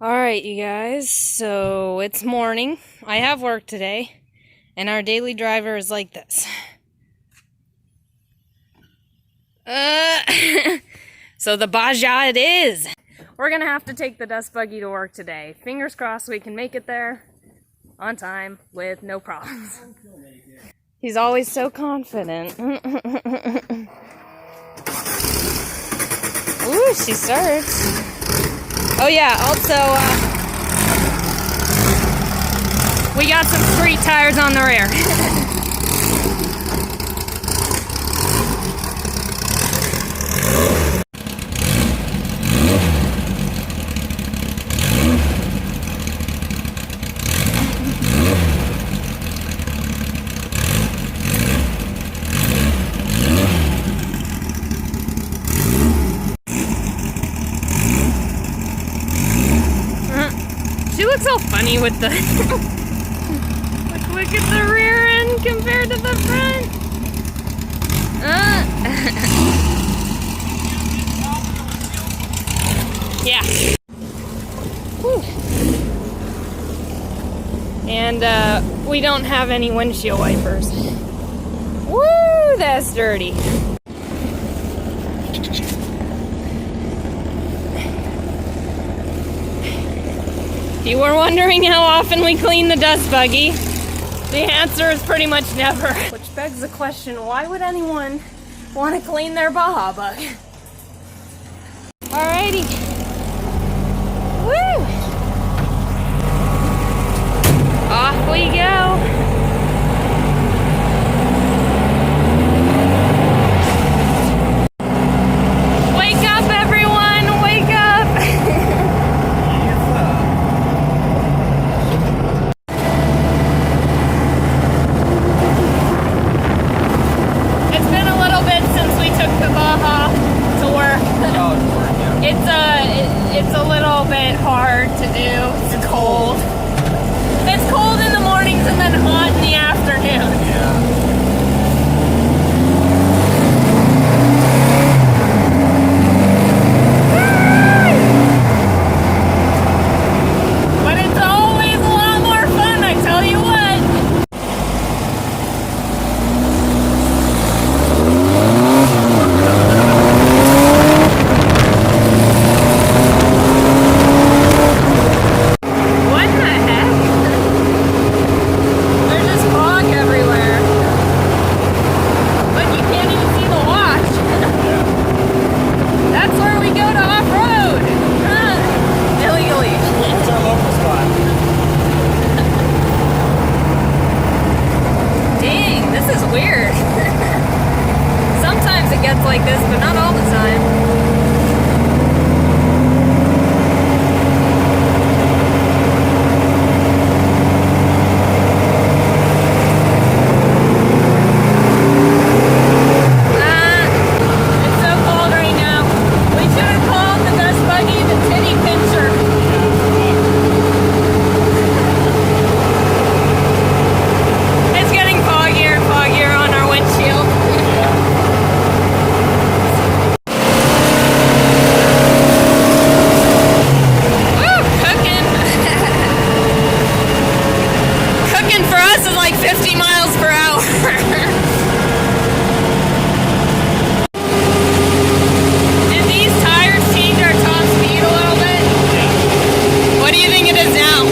Alright, you guys, so it's morning. I have work today, and our daily driver is like this. So the Baja it is! We're gonna have to take the dust buggy to work today. Fingers crossed we can make it there on time with no problems. He's always so confident. Ooh, she starts. Oh yeah, also, we got some street tires on the rear. She looks all funny with the look at the rear end compared to the front. Yeah. Whew. And we don't have any windshield wipers. Woo, that's dirty. If you were wondering how often we clean the dust buggy, the answer is pretty much never. Which begs the question, why would anyone want to clean their Baja bug? Alrighty. Woo! Off we go. Wake up, everyone! Wake up! It's been a little bit since we took the Baja to work. It's a little bit hard to do. It's cold. It's cold in the mornings and then hot in the afternoon. Yeah. But it's always a lot more fun, I tell you what. Like this, but not all the time. It's so cold right now. We should have called the dust buggy the titty pincher. It's getting foggier and foggier on our windshield. For us is like 50 miles per hour. Did these tires change our top speed a little bit? Yeah. What do you think it is now?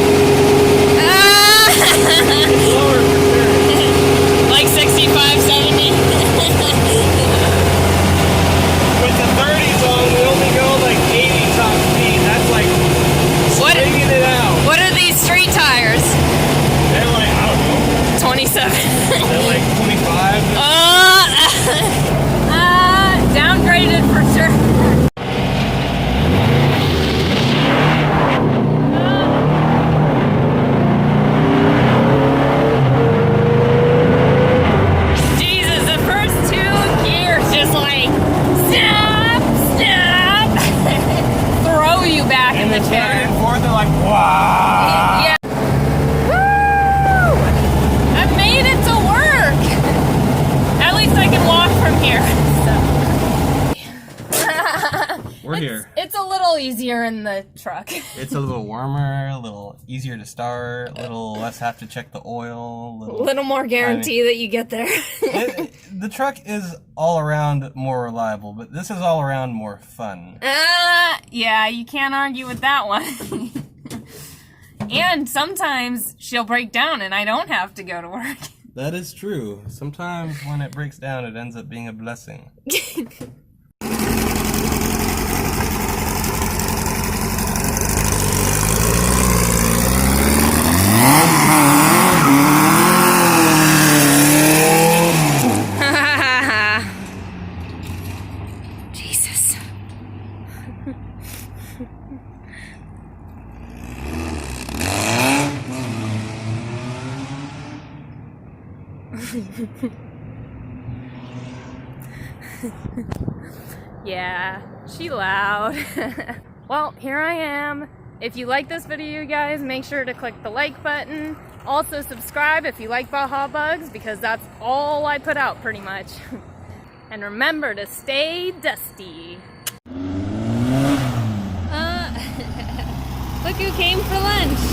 Like 65, 70? With the 30s on, we only go like 80 top speed. That's like swinging it out. What are these street tires? They're like, I don't know. 27. They're like 25. Downgraded for sure. Jesus, the first two gears just like snap, snap, throw you back in the chair. And forth, they're like, wow. Yeah. Made it to work. At least I can walk from here. So. We're here. It's a little easier in the truck. It's a little warmer, a little easier to start, a little less have to check the oil. A little more guarantee that you get there. The truck is all around more reliable, but this is all around more fun. Yeah, you can't argue with that one. And sometimes she'll break down and I don't have to go to work. That is true. Sometimes when it breaks down, it ends up being a blessing. Jesus. Yeah, she loud. Well, here I am. If you like this video, you guys, make sure to click the like button. Also subscribe if you like Baja bugs, because that's all I put out pretty much. And remember to stay dusty. Look who came for lunch.